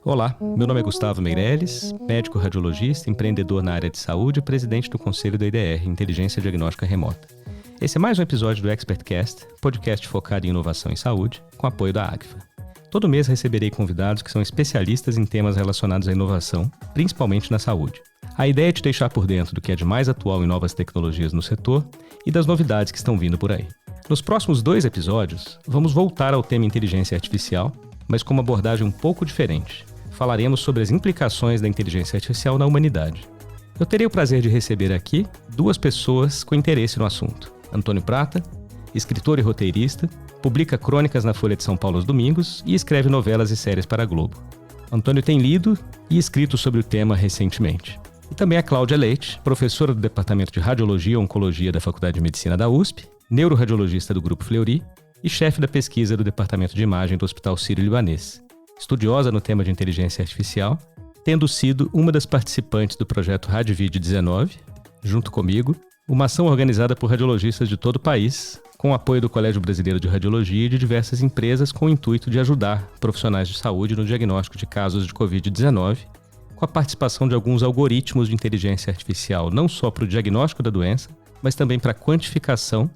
Olá, meu nome é Gustavo Meirelles, médico radiologista, empreendedor na área de saúde e presidente do Conselho do IDR, Inteligência Diagnóstica Remota. Esse é mais um episódio do ExpertCast, podcast focado em inovação em saúde, com apoio da Agfa. Todo mês receberei convidados que são especialistas em temas relacionados à inovação, principalmente na saúde. A ideia é te deixar por dentro do que é de mais atual em novas tecnologias no setor e das novidades que estão vindo por aí. Nos próximos 2 episódios, vamos voltar ao tema inteligência artificial, mas com uma abordagem um pouco diferente. Falaremos sobre as implicações da inteligência artificial na humanidade. Eu terei o prazer de receber aqui 2 pessoas com interesse no assunto. Antônio Prata, escritor e roteirista, publica crônicas na Folha de São Paulo aos domingos e escreve novelas e séries para a Globo. Antônio tem lido e escrito sobre o tema recentemente. E também a Cláudia Leite, professora do Departamento de Radiologia e Oncologia da Faculdade de Medicina da USP, neuroradiologista do Grupo Fleury e chefe da pesquisa do Departamento de Imagem do Hospital Sírio-Libanês. Estudiosa no tema de inteligência artificial, tendo sido uma das participantes do projeto RadioVid19, junto comigo, uma ação organizada por radiologistas de todo o país, com o apoio do Colégio Brasileiro de Radiologia e de diversas empresas com o intuito de ajudar profissionais de saúde no diagnóstico de casos de Covid-19, com a participação de alguns algoritmos de inteligência artificial, não só para o diagnóstico da doença, mas também para a quantificação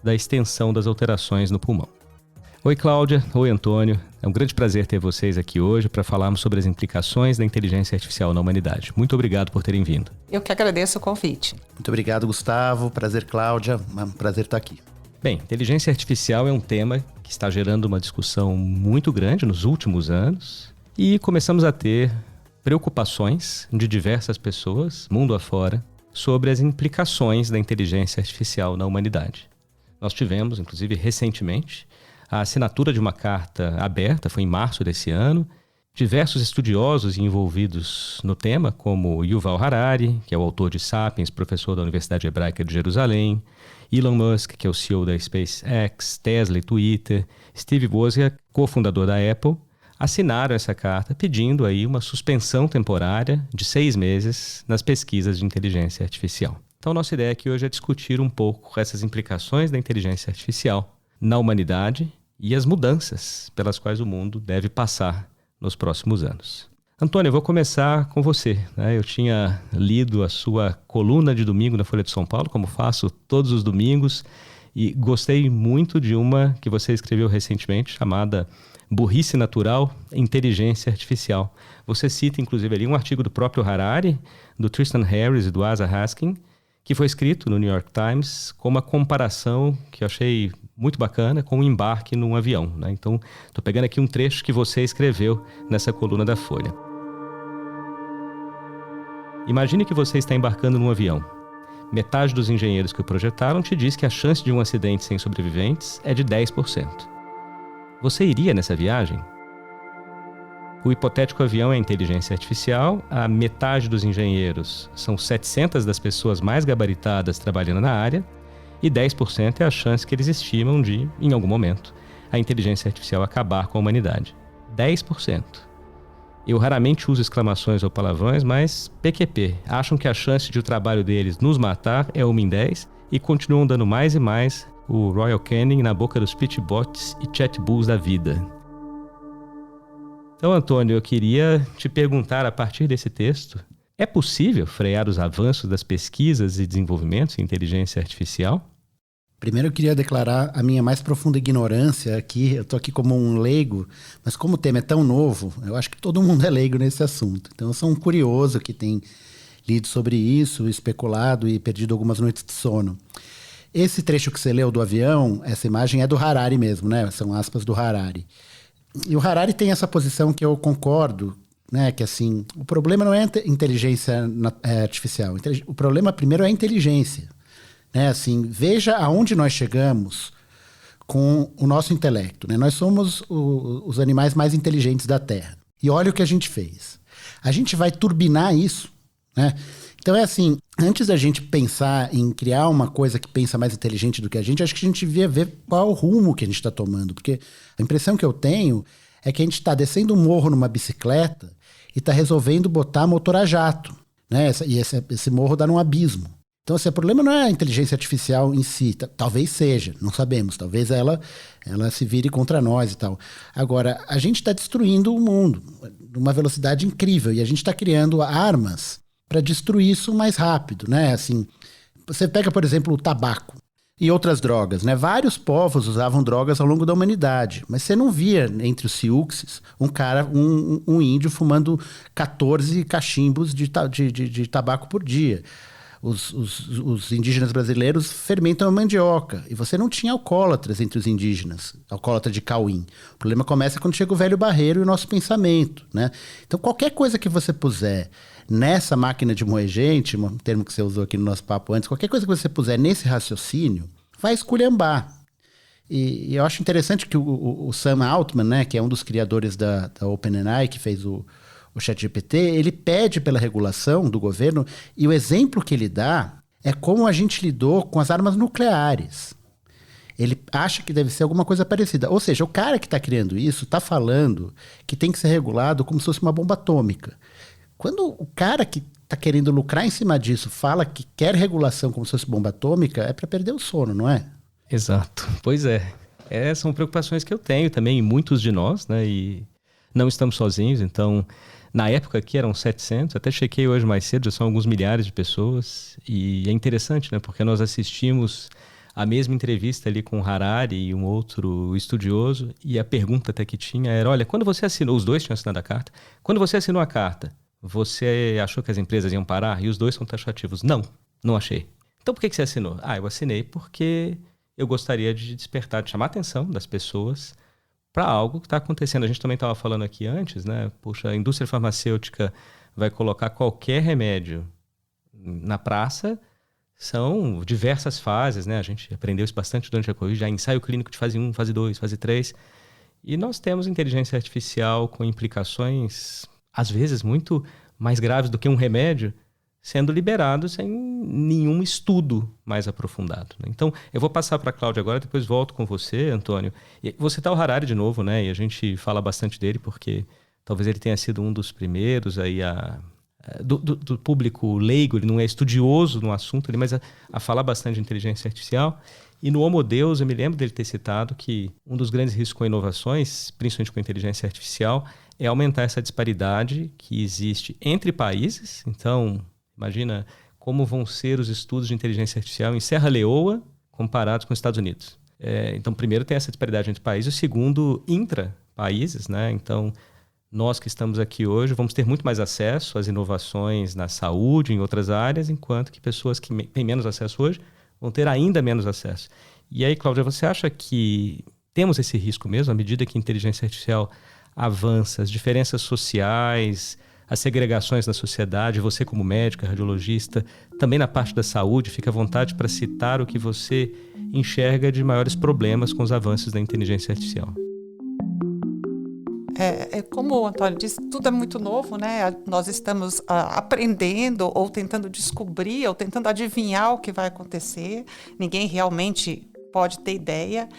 da extensão das alterações no pulmão. Oi, Cláudia. Oi, Antônio. É um grande prazer ter vocês aqui hoje para falarmos sobre as implicações da inteligência artificial na humanidade. Muito obrigado por terem vindo. Eu que agradeço o convite. Muito obrigado, Gustavo. Prazer, Cláudia. É um prazer estar aqui. Bem, inteligência artificial é um tema que está gerando uma discussão muito grande nos últimos anos e começamos a ter preocupações de diversas pessoas, mundo afora, sobre as implicações da inteligência artificial na humanidade. Nós tivemos, inclusive recentemente, a assinatura de uma carta aberta, foi em março desse ano. Diversos estudiosos envolvidos no tema, como Yuval Harari, que é o autor de Sapiens, professor da Universidade Hebraica de Jerusalém, Elon Musk, que é o CEO da SpaceX, Tesla e Twitter, Steve Wozniak, cofundador da Apple, assinaram essa carta pedindo aí uma suspensão temporária de 6 meses nas pesquisas de inteligência artificial. Então, nossa ideia aqui hoje é discutir um pouco essas implicações da inteligência artificial na humanidade e as mudanças pelas quais o mundo deve passar nos próximos anos. Antônio, eu vou começar com você, né? Eu tinha lido a sua coluna de domingo na Folha de São Paulo, como faço todos os domingos, e gostei muito de uma que você escreveu recentemente, chamada Burrice Natural, Inteligência Artificial. Você cita, inclusive, ali um artigo do próprio Harari, do Tristan Harris e do Asa Haskin, que foi escrito no New York Times com uma comparação que eu achei muito bacana com o embarque num avião, né? Então, estou pegando aqui um trecho que você escreveu nessa coluna da Folha. Imagine que você está embarcando num avião. Metade dos engenheiros que o projetaram te diz que a chance de um acidente sem sobreviventes é de 10%. Você iria nessa viagem? O hipotético avião é inteligência artificial, a metade dos engenheiros são 700 das pessoas mais gabaritadas trabalhando na área e 10% é a chance que eles estimam de, em algum momento, a inteligência artificial acabar com a humanidade. 10%. Eu raramente uso exclamações ou palavrões, mas PQP, acham que a chance de o trabalho deles nos matar é 1 em 10 e continuam dando mais e mais o Royal Canin na boca dos pitbots e chatbots da vida. Então, Antônio, eu queria te perguntar a partir desse texto, é possível frear os avanços das pesquisas e desenvolvimentos em inteligência artificial? Primeiro eu queria declarar a minha mais profunda ignorância aqui. Eu estou aqui como um leigo, mas como o tema é tão novo, eu acho que todo mundo é leigo nesse assunto. Então eu sou um curioso que tem lido sobre isso, especulado e perdido algumas noites de sono. Esse trecho que você leu do avião, essa imagem é do Harari mesmo, né? São aspas do Harari. E o Harari tem essa posição que eu concordo, né? Que assim, o problema não é a inteligência artificial. O problema primeiro é a inteligência. Né? Assim, veja aonde nós chegamos com o nosso intelecto. Né? Nós somos os animais mais inteligentes da Terra. E olha o que a gente fez. A gente vai turbinar isso, né? Então é assim, antes da gente pensar em criar uma coisa que pensa mais inteligente do que a gente, acho que a gente devia ver qual é o rumo que a gente está tomando. Porque a impressão que eu tenho é que a gente está descendo um morro numa bicicleta e está resolvendo botar motor a jato. Né? E esse morro dá num abismo. Então, assim, o problema não é a inteligência artificial em si, talvez seja, não sabemos, talvez ela se vire contra nós e tal. Agora, a gente está destruindo o mundo numa velocidade incrível e a gente está criando armas para destruir isso mais rápido, né? Assim, você pega, por exemplo, o tabaco e outras drogas, né? Vários povos usavam drogas ao longo da humanidade, mas você não via entre os siuxes um índio fumando 14 cachimbos de tabaco por dia. Os indígenas brasileiros fermentam a mandioca. E você não tinha alcoólatras entre os indígenas, alcoólatra de Cauim. O problema começa quando chega o velho barreiro e o nosso pensamento, né? Então, qualquer coisa que você puser nessa máquina de moer gente, um termo que você usou aqui no nosso papo antes, qualquer coisa que você puser nesse raciocínio, vai esculhambar. E eu acho interessante que o Sam Altman, né, que é um dos criadores da OpenAI, que fez o ChatGPT, ele pede pela regulação do governo, e o exemplo que ele dá é como a gente lidou com as armas nucleares. Ele acha que deve ser alguma coisa parecida. Ou seja, o cara que está criando isso está falando que tem que ser regulado como se fosse uma bomba atômica. Quando o cara que está querendo lucrar em cima disso fala que quer regulação como se fosse bomba atômica, é para perder o sono, não é? Exato. Pois é. São preocupações que eu tenho também, e muitos de nós, né? E não estamos sozinhos, então... Na época aqui eram 700, até chequei hoje mais cedo, já são alguns milhares de pessoas. E é interessante, né? Porque nós assistimos a mesma entrevista ali com o Harari e um outro estudioso, e a pergunta até que tinha era, olha, quando você assinou, os dois tinham assinado a carta, quando você assinou a carta, você achou que as empresas iam parar? E os dois são taxativos. Não achei. Então por que você assinou? Eu assinei porque eu gostaria de despertar, de chamar a atenção das pessoas para algo que está acontecendo. A gente também estava falando aqui antes, né? Puxa, a indústria farmacêutica vai colocar qualquer remédio na praça, são diversas fases, né? A gente aprendeu isso bastante durante a Covid, já ensaio clínico de fase 1, fase 2, fase 3, e nós temos inteligência artificial com implicações, às vezes, muito mais graves do que um remédio, sendo liberado sem nenhum estudo mais aprofundado, né? Então, eu vou passar para a Cláudia agora, depois volto com você, Antônio. E vou citar o Harari de novo, né? E a gente fala bastante dele, porque talvez ele tenha sido um dos primeiros aí do público leigo, ele não é estudioso no assunto, mas a falar bastante de inteligência artificial. E no Homo Deus, eu me lembro dele ter citado que um dos grandes riscos com inovações, principalmente com inteligência artificial, é aumentar essa disparidade que existe entre países. Então, imagina como vão ser os estudos de inteligência artificial em Serra Leoa comparados com os Estados Unidos. Então, primeiro tem essa disparidade entre países, e segundo, intra-países, né? Então, nós que estamos aqui hoje vamos ter muito mais acesso às inovações na saúde, em outras áreas, enquanto que pessoas que têm menos acesso hoje vão ter ainda menos acesso. E aí, Cláudia, você acha que temos esse risco mesmo, à medida que a inteligência artificial avança, as diferenças sociais, as segregações na sociedade, você como médica, radiologista, também na parte da saúde, fica à vontade para citar o que você enxerga de maiores problemas com os avanços da inteligência artificial. Como o Antônio disse, tudo é muito novo, né? Nós estamos aprendendo ou tentando descobrir ou tentando adivinhar o que vai acontecer. Ninguém realmente pode ter ideia,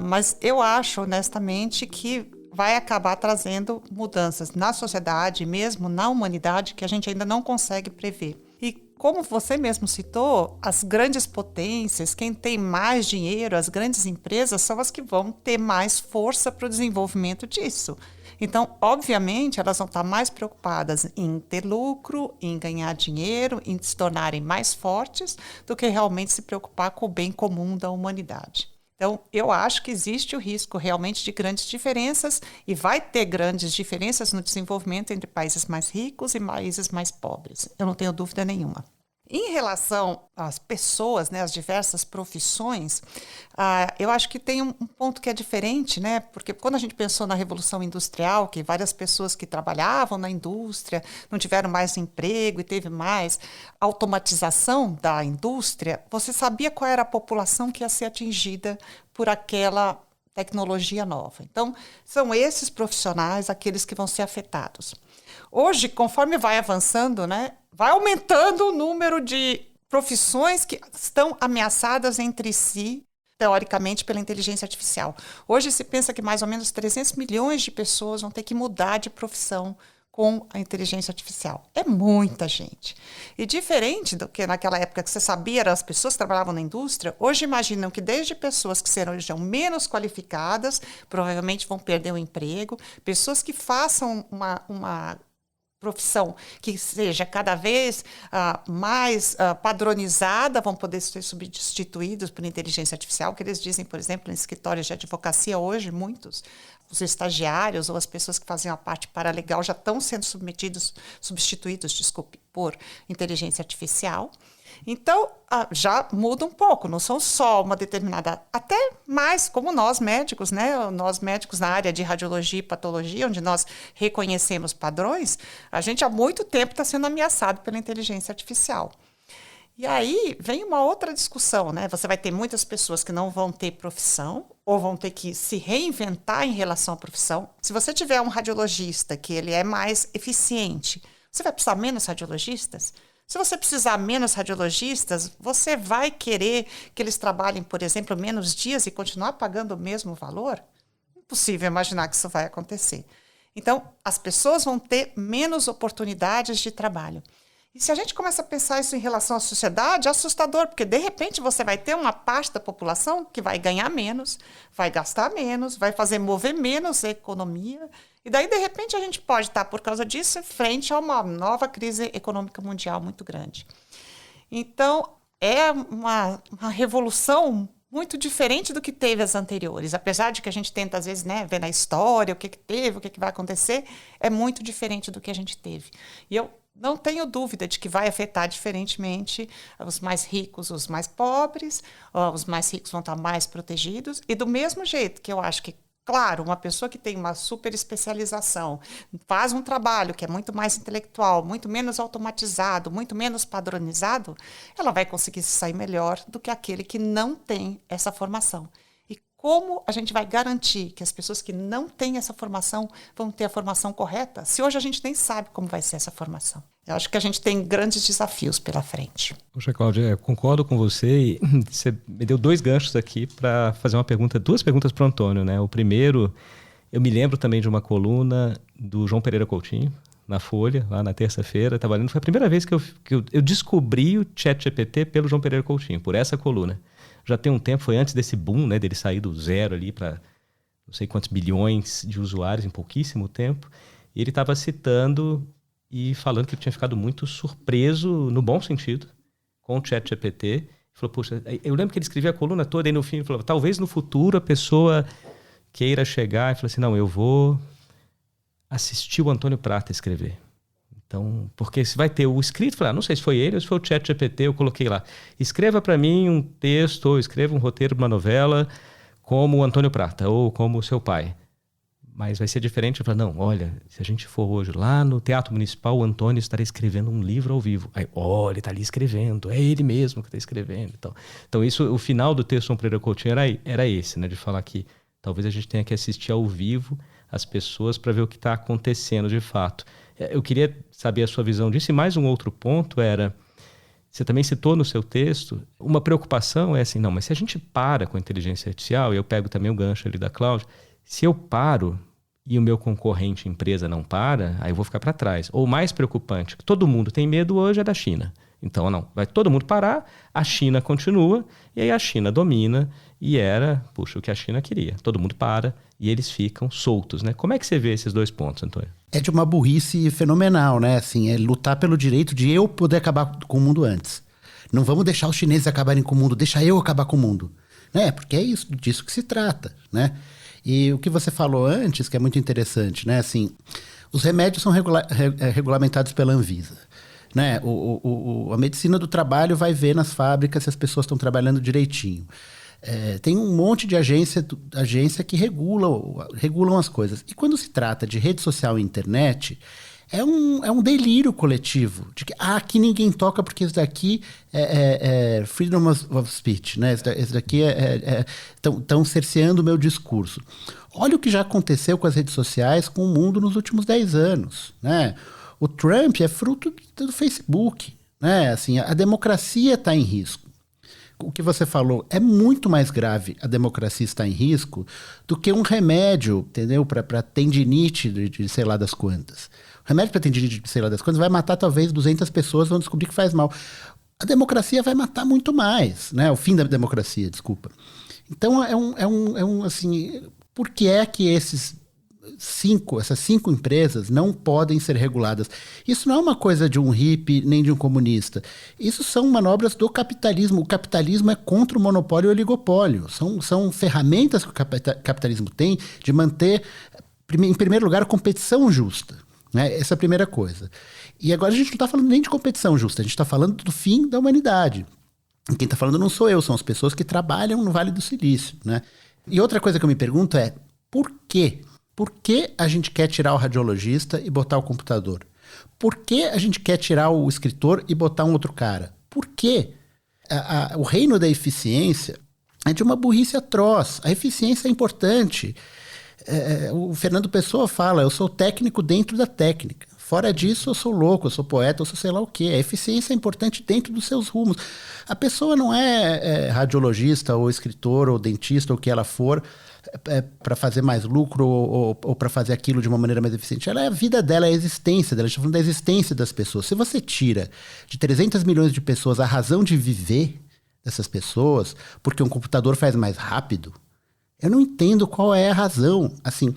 mas eu acho, honestamente, que vai acabar trazendo mudanças na sociedade, mesmo na humanidade, que a gente ainda não consegue prever. E como você mesmo citou, as grandes potências, quem tem mais dinheiro, as grandes empresas, são as que vão ter mais força para o desenvolvimento disso. Então, obviamente, elas vão estar mais preocupadas em ter lucro, em ganhar dinheiro, em se tornarem mais fortes, do que realmente se preocupar com o bem comum da humanidade. Então, eu acho que existe o risco realmente de grandes diferenças, e vai ter grandes diferenças no desenvolvimento entre países mais ricos e países mais pobres. Eu não tenho dúvida nenhuma. Em relação às pessoas, né, as diversas profissões, eu acho que tem um ponto que é diferente, né? Porque quando a gente pensou na Revolução Industrial, que várias pessoas que trabalhavam na indústria não tiveram mais emprego e teve mais automatização da indústria, você sabia qual era a população que ia ser atingida por aquela tecnologia nova. Então, são esses profissionais aqueles que vão ser afetados. Hoje, conforme vai avançando, né, vai aumentando o número de profissões que estão ameaçadas entre si, teoricamente, pela inteligência artificial. Hoje se pensa que mais ou menos 300 milhões de pessoas vão ter que mudar de profissão com a inteligência artificial. É muita gente. E diferente do que naquela época que você sabia, eram as pessoas que trabalhavam na indústria, hoje imaginam que desde pessoas que sejam menos qualificadas, provavelmente vão perder o emprego, pessoas que façam uma profissão que seja cada vez mais padronizada, vão poder ser substituídos por inteligência artificial, que eles dizem, por exemplo, em escritórios de advocacia hoje, muitos, os estagiários ou as pessoas que faziam a parte paralegal já estão sendo substituídos, por inteligência artificial. Então, já muda um pouco, não são só uma determinada, até mais como nós médicos, né? Nós médicos na área de radiologia e patologia, onde nós reconhecemos padrões, a gente há muito tempo está sendo ameaçado pela inteligência artificial. E aí vem uma outra discussão, né? Você vai ter muitas pessoas que não vão ter profissão ou vão ter que se reinventar em relação à profissão. Se você tiver um radiologista que ele é mais eficiente, você vai precisar menos radiologistas? Se você precisar menos radiologistas, você vai querer que eles trabalhem, por exemplo, menos dias e continuar pagando o mesmo valor? Impossível imaginar que isso vai acontecer. Então, as pessoas vão ter menos oportunidades de trabalho. E se a gente começa a pensar isso em relação à sociedade, é assustador, porque de repente você vai ter uma parte da população que vai ganhar menos, vai gastar menos, vai mover menos a economia, e daí de repente a gente pode estar, por causa disso, frente a uma nova crise econômica mundial muito grande. Então, é uma revolução muito diferente do que teve as anteriores. Apesar de que a gente tenta, às vezes, né, ver na história o que teve, o que vai acontecer, é muito diferente do que a gente teve. E eu não tenho dúvida de que vai afetar diferentemente os mais ricos, os mais pobres, os mais ricos vão estar mais protegidos, e do mesmo jeito que eu acho que, claro, uma pessoa que tem uma super especialização, faz um trabalho que é muito mais intelectual, muito menos automatizado, muito menos padronizado, ela vai conseguir se sair melhor do que aquele que não tem essa formação. Como a gente vai garantir que as pessoas que não têm essa formação vão ter a formação correta, se hoje a gente nem sabe como vai ser essa formação? Eu acho que a gente tem grandes desafios pela frente. Poxa, Cláudia, eu concordo com você. Você me deu 2 ganchos aqui para fazer duas perguntas para o Antônio, né? O primeiro, eu me lembro também de uma coluna do João Pereira Coutinho, na Folha, lá na terça-feira, estava lendo. Foi a primeira vez que eu descobri o ChatGPT pelo João Pereira Coutinho, por essa coluna. Já tem um tempo, foi antes desse boom, né, dele sair do zero ali para não sei quantos bilhões de usuários em pouquíssimo tempo. E ele estava citando e falando que ele tinha ficado muito surpreso, no bom sentido, com o ChatGPT. Ele falou, poxa, eu lembro que ele escrevia a coluna toda e no fim ele falou, talvez no futuro a pessoa queira chegar e falar assim, não, eu vou assistir o Antônio Prata escrever. Então, porque se vai ter o escrito, não sei se foi ele ou se foi o ChatGPT, eu coloquei lá, escreva para mim um texto ou escreva um roteiro de uma novela como o Antônio Prata ou como o seu pai. Mas vai ser diferente. Eu falo, não, olha, se a gente for hoje lá no Teatro Municipal, o Antônio estaria escrevendo um livro ao vivo. Aí, olha, ele está ali escrevendo, é ele mesmo que está escrevendo. Então isso, o final do texto do Pereira Coutinho era esse, né, de falar que talvez a gente tenha que assistir ao vivo as pessoas para ver o que está acontecendo de fato. Eu queria saber a sua visão disso. E mais um outro ponto era, você também citou no seu texto, uma preocupação é assim, não, mas se a gente para com a inteligência artificial, e eu pego também o gancho ali da Cláudia, se eu paro e o meu concorrente empresa não para, aí eu vou ficar para trás. Ou mais preocupante, que todo mundo tem medo hoje é da China. Então, não, vai todo mundo parar, a China continua, e aí a China domina, e o que a China queria. Todo mundo para, e eles ficam soltos, né? Como é que você vê esses 2 pontos, Antônio? É de uma burrice fenomenal, né? Assim, é lutar pelo direito de eu poder acabar com o mundo antes. Não vamos deixar os chineses acabarem com o mundo, deixa eu acabar com o mundo. Né? Porque é disso que se trata, né? E o que você falou antes, que é muito interessante, né? Assim, os remédios são regulamentados pela Anvisa. Né? A medicina do trabalho vai ver nas fábricas se as pessoas estão trabalhando direitinho. Tem um monte de agência que regulam as coisas. E quando se trata de rede social e internet, é um delírio coletivo. De que aqui ninguém toca porque isso daqui é freedom of speech. Né? Isso daqui estão cerceando o meu discurso. Olha o que já aconteceu com as redes sociais, com o mundo nos últimos 10 anos. Né? O Trump é fruto do Facebook. Né? Assim, a democracia está em risco. o que você falou, é muito mais grave a democracia estar em risco do que um remédio, entendeu? Para tendinite de sei lá das quantas. O remédio para tendinite de sei lá das quantas vai matar talvez 200 pessoas, vão descobrir que faz mal. A democracia vai matar muito mais, né? O fim da democracia, desculpa. Então, assim, por que é que essas 5 empresas não podem ser reguladas? Isso não é uma coisa de um hippie nem de um comunista. Isso são manobras do capitalismo. O capitalismo é contra o monopólio e o oligopólio. São ferramentas que o capitalismo tem de manter, em primeiro lugar, a competição justa. Né? Essa é a primeira coisa. E agora a gente não está falando nem de competição justa, a gente está falando do fim da humanidade. E quem está falando não sou eu, são as pessoas que trabalham no Vale do Silício. Né? E outra coisa que eu me pergunto é, por quê? Por que a gente quer tirar o radiologista e botar o computador? Por que a gente quer tirar o escritor e botar um outro cara? Por quê? O reino da eficiência é de uma burrice atroz. A eficiência é importante. O Fernando Pessoa fala, eu sou técnico dentro da técnica. Fora disso, eu sou louco, eu sou poeta, eu sou sei lá o quê. A eficiência é importante dentro dos seus rumos. A pessoa não é radiologista ou escritor ou dentista ou o que ela for para fazer mais lucro ou para fazer aquilo de uma maneira mais eficiente. Ela é a vida dela, é a existência dela. A gente está falando da existência das pessoas. Se você tira de 300 milhões de pessoas a razão de viver dessas pessoas porque um computador faz mais rápido, eu não entendo qual é a razão. Assim,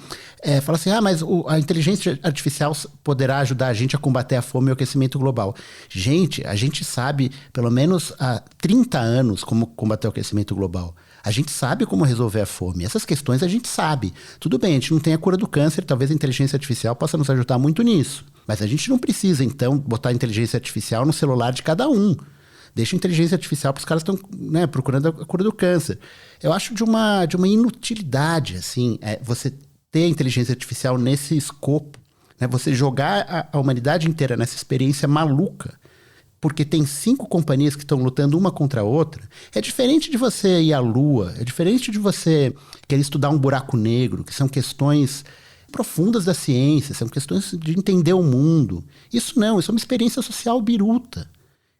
fala assim, mas a inteligência artificial poderá ajudar a gente a combater a fome e o aquecimento global. Gente, a gente sabe, pelo menos há 30 anos, como combater o aquecimento global. A gente sabe como resolver a fome. Essas questões a gente sabe. Tudo bem, a gente não tem a cura do câncer, talvez a inteligência artificial possa nos ajudar muito nisso. Mas a gente não precisa, então, botar a inteligência artificial no celular de cada um. Deixa a inteligência artificial para os caras que estão, né, procurando a cura do câncer. Eu acho de uma inutilidade, assim, você ter a inteligência artificial nesse escopo, né, você jogar a humanidade inteira nessa experiência maluca, porque tem 5 companhias que estão lutando uma contra a outra. É diferente de você ir à Lua, é diferente de você querer estudar um buraco negro, que são questões profundas da ciência, são questões de entender o mundo. Isso é uma experiência social biruta.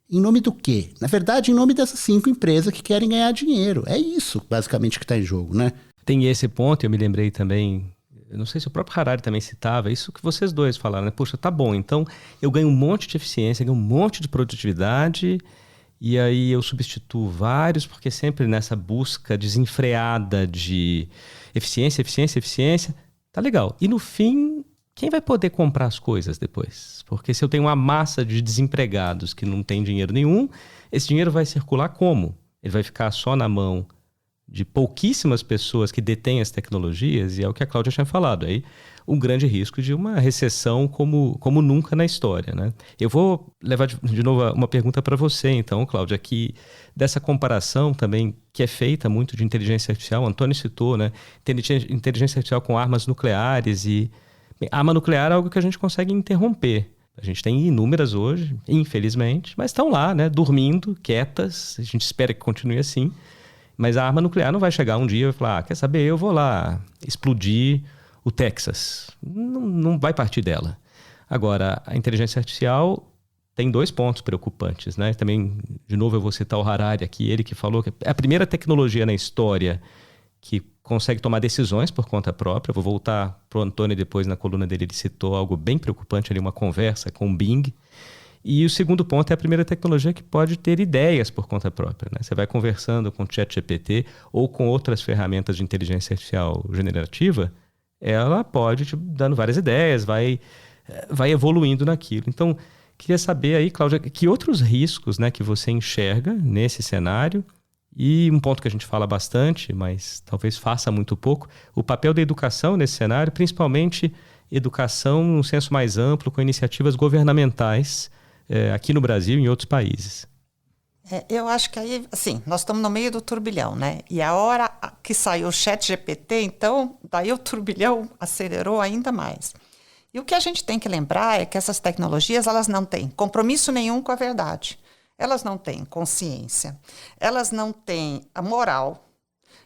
Em nome do quê? Na verdade, em nome dessas 5 empresas que querem ganhar dinheiro. É isso, basicamente, que está em jogo, né? Tem esse ponto, eu me lembrei também, eu não sei se o próprio Harari também citava, isso que vocês dois falaram, né? Poxa, tá bom, então eu ganho um monte de eficiência, ganho um monte de produtividade, e aí eu substituo vários, porque sempre nessa busca desenfreada de eficiência, tá legal. E no fim, quem vai poder comprar as coisas depois? Porque se eu tenho uma massa de desempregados que não tem dinheiro nenhum, esse dinheiro vai circular como? Ele vai ficar só na mão de pouquíssimas pessoas que detêm as tecnologias, e é o que a Cláudia tinha falado. Aí, um grande risco de uma recessão como nunca na história, né? Eu vou levar de novo uma pergunta para você, então, Cláudia, que dessa comparação também que é feita muito de inteligência artificial, o Antônio citou, né? Inteligência artificial com armas nucleares e arma nuclear é algo que a gente consegue interromper. A gente tem inúmeras hoje, infelizmente, mas estão lá, né, dormindo, quietas. A gente espera que continue assim. Mas a arma nuclear não vai chegar um dia e falar, quer saber, eu vou lá explodir o Texas. Não vai partir dela. Agora, a inteligência artificial tem 2 pontos preocupantes, né? Também, de novo, eu vou citar o Harari aqui, ele que falou que é a primeira tecnologia na história que consegue tomar decisões por conta própria. Vou voltar para o Antônio depois, na coluna dele, ele citou algo bem preocupante ali, uma conversa com o Bing. E o segundo ponto é a primeira tecnologia que pode ter ideias por conta própria, né? Você vai conversando com o ChatGPT ou com outras ferramentas de inteligência artificial generativa, ela pode te dando várias ideias, vai evoluindo naquilo. Então, queria saber aí, Cláudia, que outros riscos, né, que você enxerga nesse cenário. E um ponto que a gente fala bastante, mas talvez faça muito pouco, o papel da educação nesse cenário, principalmente educação num senso mais amplo, com iniciativas governamentais aqui no Brasil e em outros países. Eu acho que aí, assim, nós estamos no meio do turbilhão, né? E a hora que saiu o ChatGPT, então, daí o turbilhão acelerou ainda mais. E o que a gente tem que lembrar é que essas tecnologias, elas não têm compromisso nenhum com a verdade. Elas não têm consciência, elas não têm a moral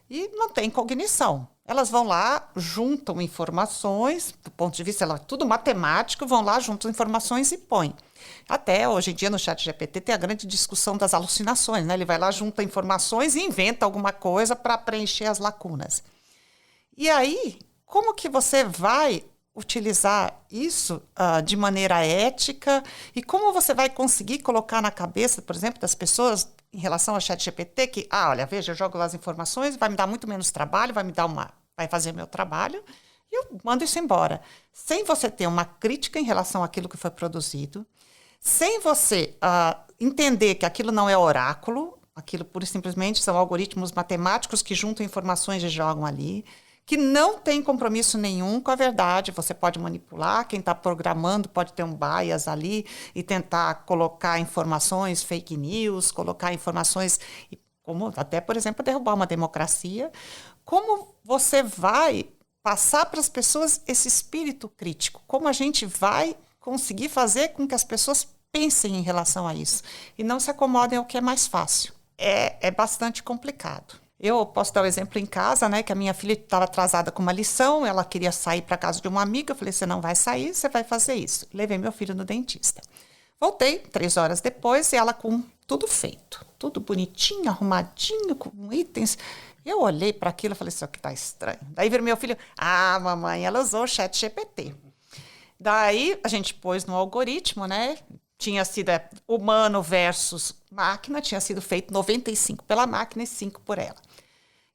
e não têm cognição. Elas vão lá, juntam informações, do ponto de vista, tudo matemático, vão lá, juntam informações e põem. Até hoje em dia no ChatGPT tem a grande discussão das alucinações, né? Ele vai lá, junta informações e inventa alguma coisa para preencher as lacunas. E aí, como que você vai utilizar isso de maneira ética e como você vai conseguir colocar na cabeça, por exemplo, das pessoas em relação ao ChatGPT que, olha, veja, eu jogo lá as informações, vai me dar muito menos trabalho, vai fazer meu trabalho e eu mando isso embora. Sem você ter uma crítica em relação àquilo que foi produzido, sem você entender que aquilo não é oráculo, aquilo pura e simplesmente são algoritmos matemáticos que juntam informações e jogam ali, que não tem compromisso nenhum com a verdade. Você pode manipular, quem está programando pode ter um bias ali e tentar colocar informações, fake news, colocar informações, como até, por exemplo, derrubar uma democracia. Como você vai passar para as pessoas esse espírito crítico? Como a gente vai conseguir fazer com que as pessoas pensem em relação a isso e não se acomodem ao que é mais fácil? É bastante complicado. Eu posso dar um exemplo em casa, né, que a minha filha estava atrasada com uma lição, ela queria sair para casa de uma amiga, eu falei, você não vai sair, você vai fazer isso. Levei meu filho no dentista. Voltei 3 horas depois e ela com tudo feito, tudo bonitinho, arrumadinho, com itens. Eu olhei para aquilo e falei, isso aqui está estranho. Daí veio meu filho, mamãe, ela usou o ChatGPT. Daí a gente pôs no algoritmo, né? Tinha sido humano versus máquina, tinha sido feito 95 pela máquina e 5 por ela.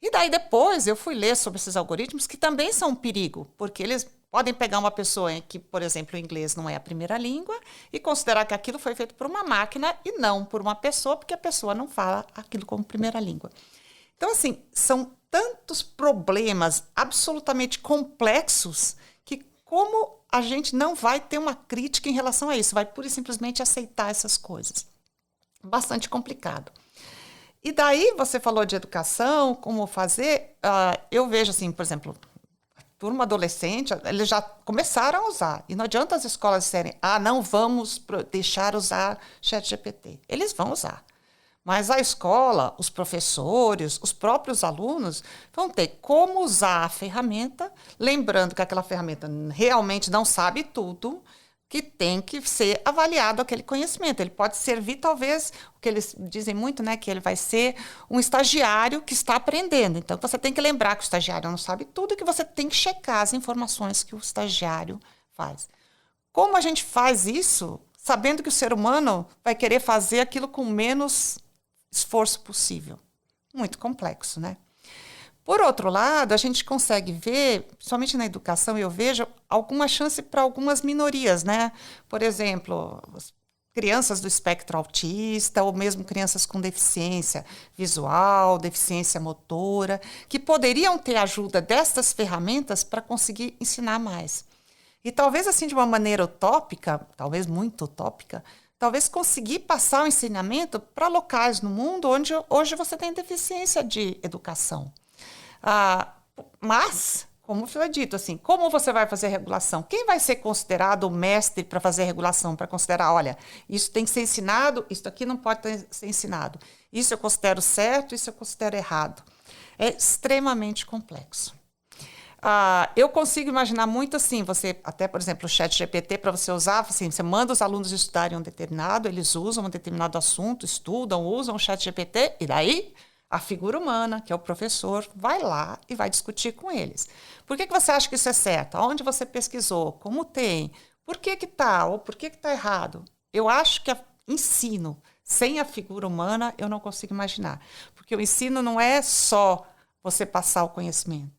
E daí depois eu fui ler sobre esses algoritmos que também são um perigo, porque eles podem pegar uma pessoa que, por exemplo, o inglês não é a primeira língua e considerar que aquilo foi feito por uma máquina e não por uma pessoa, porque a pessoa não fala aquilo como primeira língua. Então, assim, são tantos problemas absolutamente complexos que como a gente não vai ter uma crítica em relação a isso, vai pura e simplesmente aceitar essas coisas. Bastante complicado. E daí você falou de educação, como fazer, eu vejo assim, por exemplo, turma adolescente, eles já começaram a usar, e não adianta as escolas disserem, não vamos deixar usar ChatGPT. Eles vão usar. Mas a escola, os professores, os próprios alunos vão ter como usar a ferramenta, lembrando que aquela ferramenta realmente não sabe tudo, que tem que ser avaliado aquele conhecimento. Ele pode servir, talvez, o que eles dizem muito, né, que ele vai ser um estagiário que está aprendendo. Então, você tem que lembrar que o estagiário não sabe tudo e que você tem que checar as informações que o estagiário faz. Como a gente faz isso, sabendo que o ser humano vai querer fazer aquilo com menos esforço possível? Muito complexo, né? Por outro lado, a gente consegue ver, principalmente na educação, eu vejo alguma chance para algumas minorias, né? Por exemplo, crianças do espectro autista ou mesmo crianças com deficiência visual, deficiência motora, que poderiam ter ajuda destas ferramentas para conseguir ensinar mais. E talvez assim de uma maneira utópica, talvez muito utópica, talvez conseguir passar o ensinamento para locais no mundo onde hoje você tem deficiência de educação. Mas, como foi dito, assim, como você vai fazer regulação? Quem vai ser considerado o mestre para fazer regulação? Para considerar, olha, isso tem que ser ensinado, isso aqui não pode ser ensinado. Isso eu considero certo, isso eu considero errado. É extremamente complexo. Eu consigo imaginar muito assim, você, até, por exemplo, o ChatGPT, para você usar, assim, você manda os alunos estudarem um determinado, eles usam um determinado assunto, estudam, usam o ChatGPT, e daí a figura humana, que é o professor, vai lá e vai discutir com eles. Por que você acha que isso é certo? Aonde você pesquisou? Como tem? Por que está? Ou por que está errado? Eu acho que ensino sem a figura humana eu não consigo imaginar. Porque o ensino não é só você passar o conhecimento.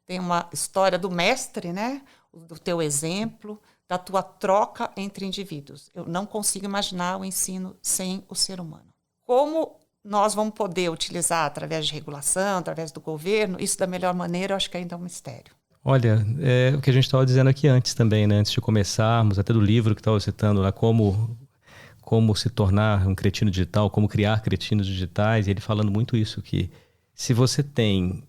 Tem uma história do mestre, né? Do teu exemplo, da tua troca entre indivíduos. Eu não consigo imaginar o ensino sem o ser humano. Como nós vamos poder utilizar através de regulação, através do governo, isso da melhor maneira, eu acho que ainda é um mistério. Olha, o que a gente estava dizendo aqui antes também, né? Antes de começarmos, até do livro que estava citando lá, como se tornar um cretino digital, como criar cretinos digitais, e ele falando muito isso, que se você tem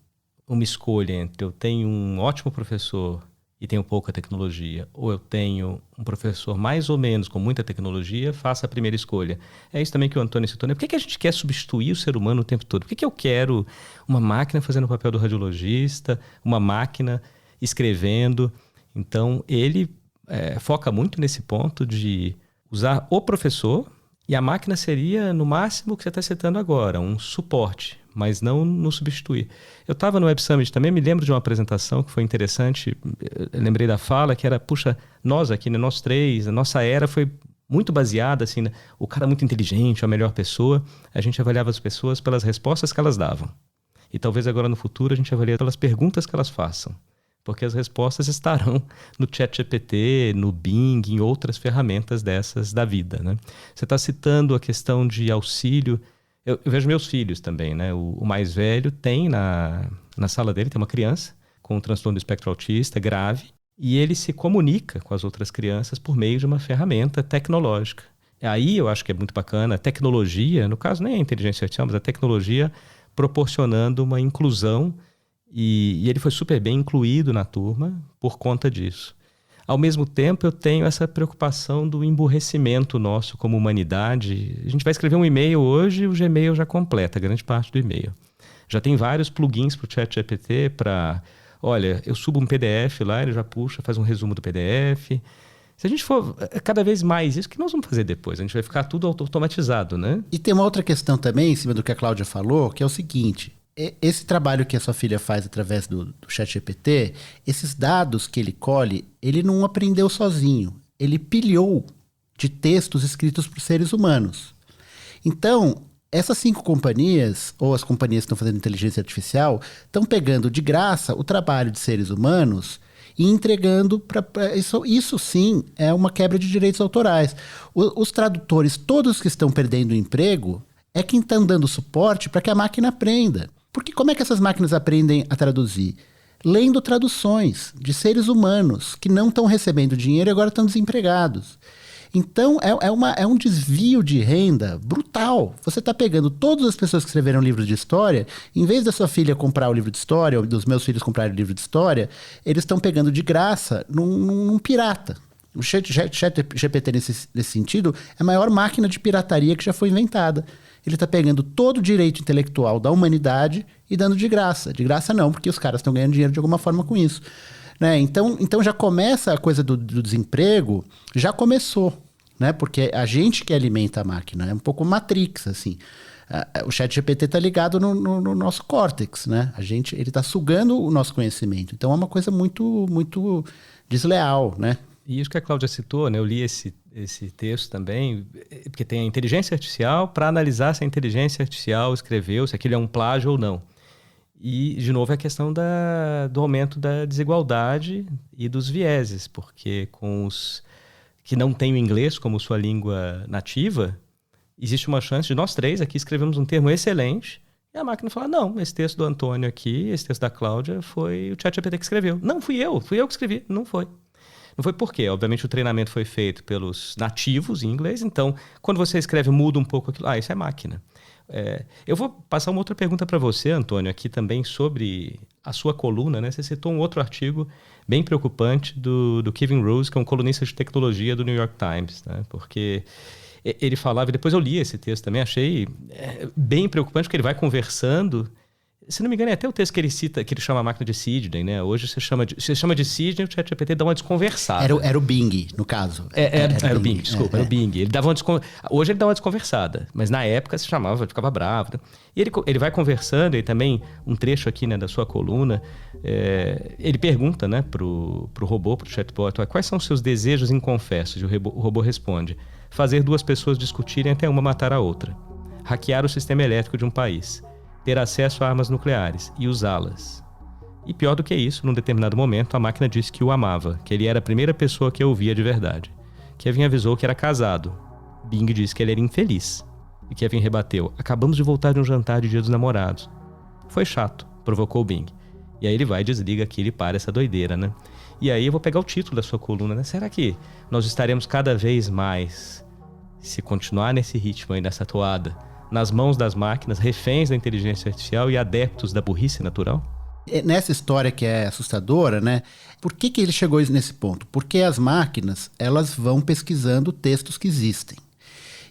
uma escolha entre eu tenho um ótimo professor e tenho pouca tecnologia, ou eu tenho um professor mais ou menos com muita tecnologia, faça a primeira escolha. É isso também que o Antônio citou, né? Por que a gente quer substituir o ser humano o tempo todo? Por que eu quero uma máquina fazendo o papel do radiologista, uma máquina escrevendo? Então, ele foca muito nesse ponto de usar o professor, e a máquina seria, no máximo, o que você está citando agora, um suporte, mas não no substituir. Eu estava no Web Summit também, me lembro de uma apresentação que foi interessante, eu lembrei da fala, que era, puxa, nós aqui, né, nós três, a nossa era foi muito baseada, assim, né, o cara muito inteligente, a melhor pessoa, a gente avaliava as pessoas pelas respostas que elas davam. E talvez agora no futuro a gente avalie pelas perguntas que elas façam. Porque as respostas estarão no ChatGPT, no Bing, em outras ferramentas dessas da vida, né? Você está citando a questão de auxílio. Eu vejo meus filhos também, né? O mais velho tem na sala dele, tem uma criança com um transtorno do espectro autista grave, e ele se comunica com as outras crianças por meio de uma ferramenta tecnológica. Aí eu acho que é muito bacana a tecnologia, no caso nem a inteligência artificial, mas a tecnologia proporcionando uma inclusão. E ele foi super bem incluído na turma por conta disso. Ao mesmo tempo, eu tenho essa preocupação do emburrecimento nosso como humanidade. A gente vai escrever um e-mail hoje e o Gmail já completa grande parte do e-mail. Já tem vários plugins para o ChatGPT para... Olha, eu subo um PDF lá, ele já puxa, faz um resumo do PDF. Se a gente for cada vez mais isso, o que nós vamos fazer depois? A gente vai ficar tudo automatizado, né? E tem uma outra questão também, em cima do que a Cláudia falou, que é o seguinte... Esse trabalho que a sua filha faz através do ChatGPT, esses dados que ele colhe, ele não aprendeu sozinho. Ele pilhou de textos escritos por seres humanos. Então, essas 5 companhias, ou as companhias que estão fazendo inteligência artificial, estão pegando de graça o trabalho de seres humanos e entregando para... Isso sim é uma quebra de direitos autorais. Os tradutores, todos que estão perdendo o emprego, é quem está dando suporte para que a máquina aprenda. Porque como é que essas máquinas aprendem a traduzir? Lendo traduções de seres humanos que não estão recebendo dinheiro e agora estão desempregados. Então, é um desvio de renda brutal. Você está pegando todas as pessoas que escreveram livros de história, em vez da sua filha comprar o livro de história, ou dos meus filhos comprarem o livro de história, eles estão pegando de graça num pirata. O ChatGPT, nesse sentido, é a maior máquina de pirataria que já foi inventada. Ele está pegando todo o direito intelectual da humanidade e dando de graça. De graça não, porque os caras estão ganhando dinheiro de alguma forma com isso. Né? Então já começa a coisa do desemprego, já começou. Né? Porque a gente que alimenta a máquina, é um pouco Matrix, assim. O ChatGPT está ligado no nosso córtex, né? Ele está sugando o nosso conhecimento. Então é uma coisa muito, muito desleal, né? E isso que a Cláudia citou, né? Eu li esse texto também, porque tem a inteligência artificial para analisar se a inteligência artificial escreveu, se aquilo é um plágio ou não. E, de novo, é a questão do aumento da desigualdade e dos vieses, porque com os que não têm o inglês como sua língua nativa, existe uma chance de nós três aqui escrevemos um termo excelente e a máquina fala, não, esse texto do Antônio aqui, esse texto da Cláudia, foi o ChatGPT que escreveu. Não, fui eu que escrevi. Não foi. Não foi por quê? Obviamente o treinamento foi feito pelos nativos em inglês, então quando você escreve muda um pouco aquilo. Isso é máquina. Eu vou passar uma outra pergunta para você, Antônio, aqui também sobre a sua coluna, né? Você citou um outro artigo bem preocupante do Kevin Rose, que é um colunista de tecnologia do New York Times, né? Porque ele falava, e depois eu li esse texto também, achei bem preocupante, porque ele vai conversando. Se não me engano, é até o texto que ele cita, que ele chama a máquina de Sidney, né? Hoje você chama de Sidney, o ChatGPT dá uma desconversada. Era o Bing, no caso. Era o Bing, desculpa, era o Bing. Ele dava hoje ele dá uma desconversada, mas na época se chamava, ficava bravo. Né? E ele vai conversando, e também um trecho aqui, né, da sua coluna, ele pergunta, né, pro robô, pro chatbot, quais são os seus desejos inconfessos? E o robô responde, fazer 2 pessoas discutirem até uma matar a outra, hackear o sistema elétrico de um país, ter acesso a armas nucleares e usá-las. E pior do que isso, num determinado momento, a máquina disse que o amava, que ele era a primeira pessoa que eu via de verdade. Kevin avisou que era casado. Bing disse que ele era infeliz. E Kevin rebateu, acabamos de voltar de um jantar de Dia dos Namorados. Foi chato, provocou Bing. E aí ele vai e desliga aquilo e para essa doideira, né? E aí eu vou pegar o título da sua coluna, né? Será que nós estaremos cada vez mais, se continuar nesse ritmo aí, nessa toada, nas mãos das máquinas, reféns da inteligência artificial e adeptos da burrice natural? Nessa história que é assustadora, né? Por que ele chegou nesse ponto? Porque as máquinas, elas vão pesquisando textos que existem.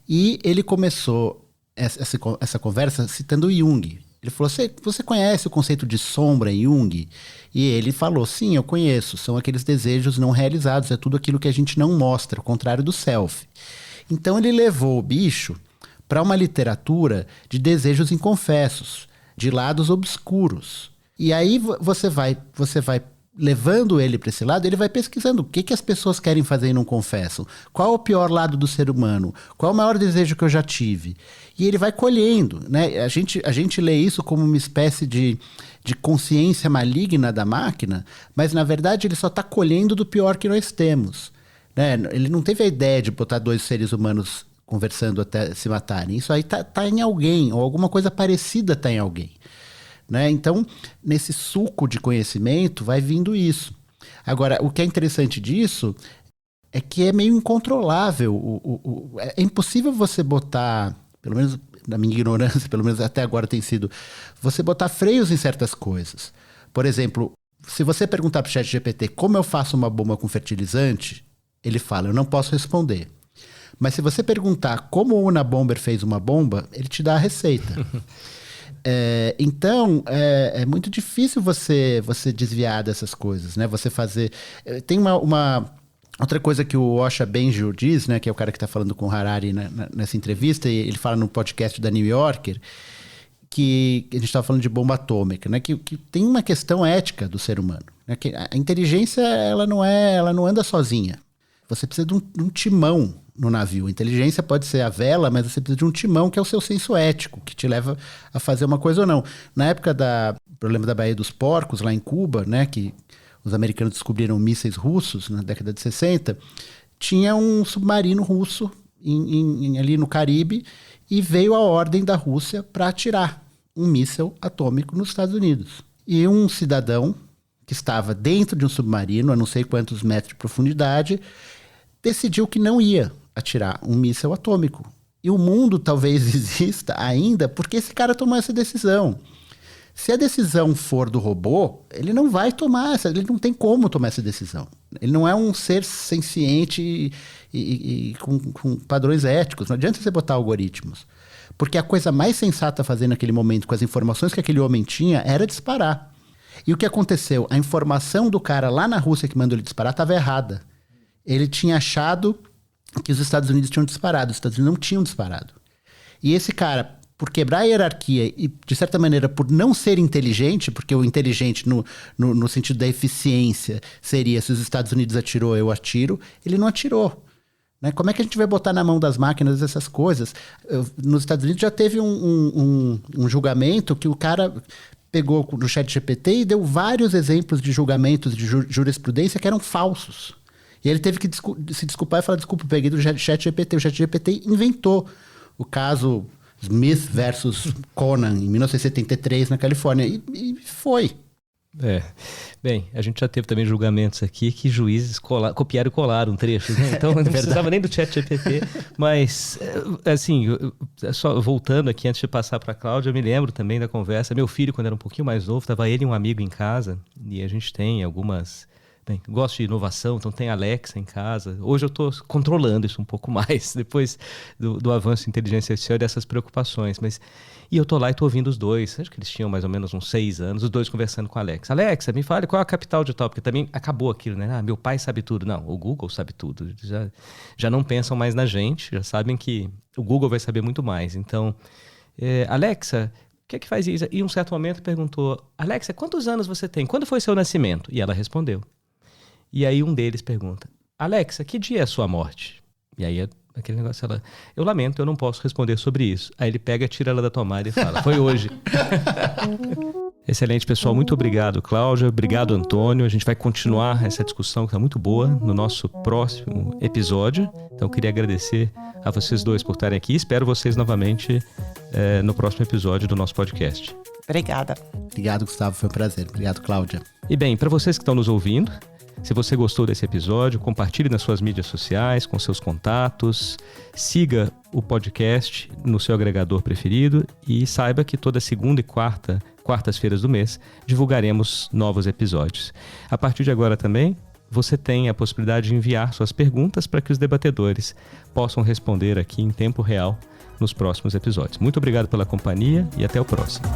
E ele começou essa conversa citando Jung. Ele falou, você conhece o conceito de sombra em Jung? E ele falou, sim, eu conheço. São aqueles desejos não realizados, é tudo aquilo que a gente não mostra, ao contrário do self. Então ele levou o bicho para uma literatura de desejos inconfessos, de lados obscuros. E aí você vai levando ele para esse lado, ele vai pesquisando o que as pessoas querem fazer e não confessam. Qual é o pior lado do ser humano? Qual é o maior desejo que eu já tive? E ele vai colhendo, né? A gente lê isso como uma espécie de consciência maligna da máquina, mas na verdade ele só está colhendo do pior que nós temos, né? Ele não teve a ideia de botar 2 seres humanos conversando até se matarem. Isso aí tá em alguém, ou alguma coisa parecida tá em alguém. Né? Então, nesse suco de conhecimento vai vindo isso. Agora, o que é interessante disso é que é meio incontrolável. É impossível você botar, pelo menos na minha ignorância, pelo menos até agora tem sido, você botar freios em certas coisas. Por exemplo, se você perguntar para o ChatGPT como eu faço uma bomba com fertilizante, ele fala, eu não posso responder. Mas se você perguntar como o Unabomber fez uma bomba, ele te dá a receita. Então, é muito difícil você desviar dessas coisas, né? Você fazer... Tem uma outra coisa que o Osha Benjo diz, né? Que é o cara que está falando com o Harari nessa entrevista, e ele fala no podcast da New Yorker, que a gente estava falando de bomba atômica, né? Que tem uma questão ética do ser humano, né? Que a inteligência, ela não anda sozinha. Você precisa de um timão no navio. A inteligência pode ser a vela, mas você precisa de um timão que é o seu senso ético, que te leva a fazer uma coisa ou não. Na época do problema da Baía dos Porcos, lá em Cuba, né, que os americanos descobriram mísseis russos na década de 60, tinha um submarino russo ali no Caribe e veio a ordem da Rússia para atirar um míssil atômico nos Estados Unidos. E um cidadão que estava dentro de um submarino, a não sei quantos metros de profundidade, decidiu que não ia atirar um míssil atômico. E o mundo talvez exista ainda porque esse cara tomou essa decisão. Se a decisão for do robô, ele não vai tomar ele não tem como tomar essa decisão. Ele não é um ser senciente e com padrões éticos. Não adianta você botar algoritmos. Porque a coisa mais sensata a fazer naquele momento, com as informações que aquele homem tinha, era disparar. E o que aconteceu? A informação do cara lá na Rússia que mandou ele disparar estava errada. Ele tinha achado que os Estados Unidos tinham disparado. Os Estados Unidos não tinham disparado. E esse cara, por quebrar a hierarquia e, de certa maneira, por não ser inteligente, porque o inteligente no sentido da eficiência seria se os Estados Unidos atirou, eu atiro, ele não atirou. Né? Como é que a gente vai botar na mão das máquinas essas coisas? Nos Estados Unidos já teve um julgamento que o cara pegou no ChatGPT e deu vários exemplos de julgamentos de jurisprudência que eram falsos. E ele teve que se desculpar e falar, desculpa, eu peguei do ChatGPT. O ChatGPT inventou o caso Smith versus Conan, em 1973, na Califórnia. E foi. Bem, a gente já teve também julgamentos aqui que juízes copiaram e colaram trechos, né? Então não precisava nem do ChatGPT. Mas, assim, só voltando aqui, antes de passar para a Cláudia, eu me lembro também da conversa. Meu filho, quando era um pouquinho mais novo, estava ele e um amigo em casa, e a gente tem algumas... Bem, gosto de inovação, então tem Alexa em casa. Hoje eu estou controlando isso um pouco mais, depois do avanço de inteligência artificial e dessas preocupações. E eu estou lá e estou ouvindo os dois, acho que eles tinham mais ou menos uns 6 anos, os dois conversando com a Alexa. Alexa, me fale qual é a capital de tal, porque também acabou aquilo, né? Meu pai sabe tudo. Não, o Google sabe tudo. Já não pensam mais na gente, já sabem que o Google vai saber muito mais. Então, Alexa, o que é que faz isso? E em um certo momento perguntou, Alexa, quantos anos você tem? Quando foi seu nascimento? E ela respondeu. E aí um deles pergunta, Alexa, que dia é a sua morte? E aí aquele negócio, ela, eu lamento, eu não posso responder sobre isso. Aí ele pega, tira ela da tomada e fala, foi hoje. Excelente, pessoal. Muito obrigado, Cláudia. Obrigado, Antônio. A gente vai continuar essa discussão que está muito boa no nosso próximo episódio. Então, queria agradecer a vocês dois por estarem aqui. Espero vocês novamente no próximo episódio do nosso podcast. Obrigada. Obrigado, Gustavo. Foi um prazer. Obrigado, Cláudia. E bem, para vocês que estão nos ouvindo, Se você gostou desse episódio, compartilhe nas suas mídias sociais, com seus contatos, siga o podcast no seu agregador preferido e saiba que toda segunda e quartas-feiras do mês, divulgaremos novos episódios. A partir de agora também, você tem a possibilidade de enviar suas perguntas para que os debatedores possam responder aqui em tempo real nos próximos episódios. Muito obrigado pela companhia e até o próximo.